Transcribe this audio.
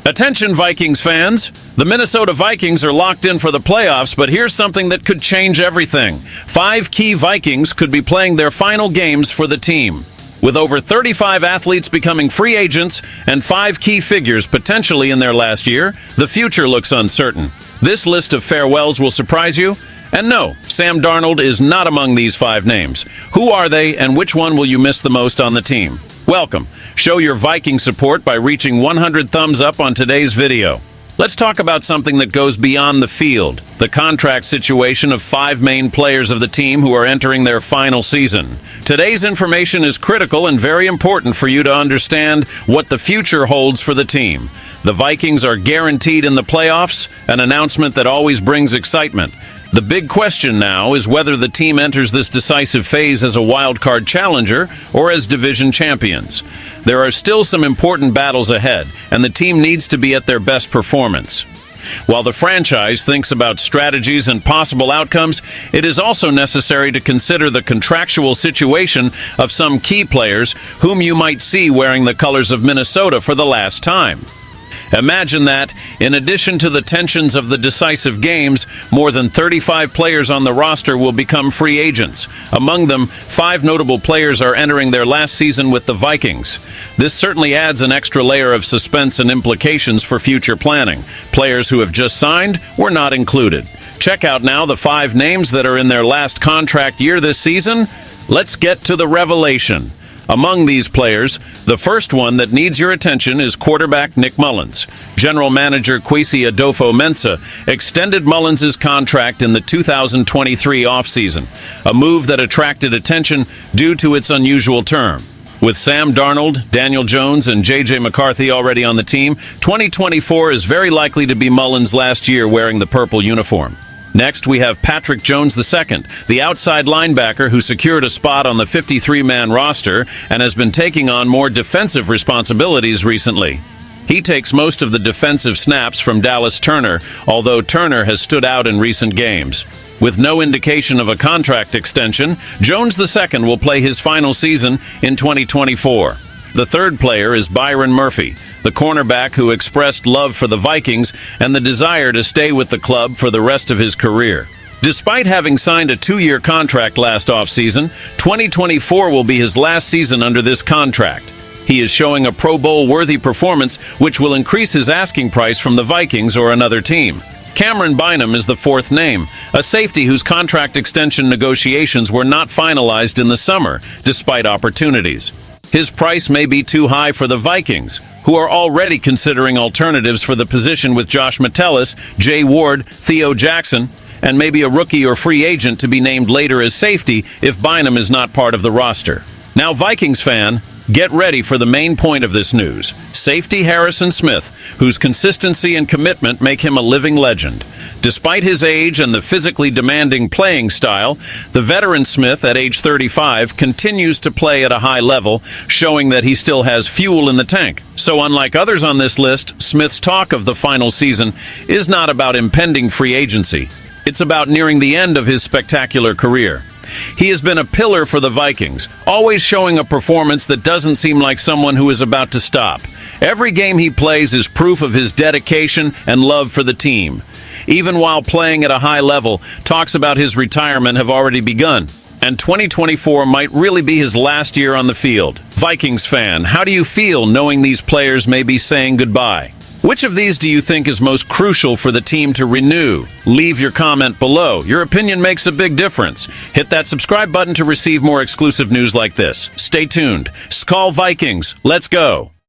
Attention Vikings fans! The Minnesota Vikings are locked in for the playoffs, but here's something that could change everything. 5 key Vikings could be playing their final games for the team. With over 35 athletes becoming free agents and 5 key figures potentially in their last year, the future looks uncertain. This list of farewells will surprise you. And no, Sam Darnold is not among these 5 names. Who are they, and which one will you miss the most on the team? Welcome. Show your Viking support by reaching 100 thumbs up on today's video. Let's talk about something that goes beyond the field, the contract situation of 5 main players of the team who are entering their final season. Today's information is critical and very important for you to understand what the future holds for the team. The Vikings are guaranteed in the playoffs, an announcement that always brings excitement. The big question now is whether the team enters this decisive phase as a wild-card challenger or as division champions. There are still some important battles ahead, and the team needs to be at their best performance. While the franchise thinks about strategies and possible outcomes, it is also necessary to consider the contractual situation of some key players whom you might see wearing the colors of Minnesota for the last time. Imagine that, in addition to the tensions of the decisive games, more than 35 players on the roster will become free agents. Among them, 5 notable players are entering their last season with the Vikings. This certainly adds an extra layer of suspense and implications for future planning. Players who have just signed were not included. Check out now the 5 names that are in their last contract year this season. Let's get to the revelation. Among these players, the first one that needs your attention is quarterback Nick Mullens. General Manager Kwesi Adofo-Mensah extended Mullens' contract in the 2023 offseason, a move that attracted attention due to its unusual term. With Sam Darnold, Daniel Jones, and J.J. McCarthy already on the team, 2024 is very likely to be Mullens' last year wearing the purple uniform. Next, we have Patrick Jones II, the outside linebacker who secured a spot on the 53-man roster and has been taking on more defensive responsibilities recently. He takes most of the defensive snaps from Dallas Turner, although Turner has stood out in recent games. With no indication of a contract extension, Jones II will play his final season in 2024. The third player is Byron Murphy, the cornerback who expressed love for the Vikings and the desire to stay with the club for the rest of his career. Despite having signed a 2-year contract last offseason, 2024 will be his last season under this contract. He is showing a Pro Bowl-worthy performance, which will increase his asking price from the Vikings or another team. Cameron Bynum is the 4th name, a safety whose contract extension negotiations were not finalized in the summer, despite opportunities. His price may be too high for the Vikings, who are already considering alternatives for the position with Josh Metellus, Jay Ward, Theo Jackson, and maybe a rookie or free agent to be named later as safety if Bynum is not part of the roster. Now, Vikings fan, get ready for the main point of this news. Safety Harrison Smith, whose consistency and commitment make him a living legend. Despite his age and the physically demanding playing style, the veteran Smith at age 35 continues to play at a high level, showing that he still has fuel in the tank. So unlike others on this list, Smith's talk of the final season is not about impending free agency. It's about nearing the end of his spectacular career. He has been a pillar for the Vikings, always showing a performance that doesn't seem like someone who is about to stop. Every game he plays is proof of his dedication and love for the team. Even while playing at a high level, talks about his retirement have already begun, and 2024 might really be his last year on the field. Vikings fan, how do you feel knowing these players may be saying goodbye? Which of these do you think is most crucial for the team to renew? Leave your comment below. Your opinion makes a big difference. Hit that subscribe button to receive more exclusive news like this. Stay tuned. SKOL Vikings, let's go!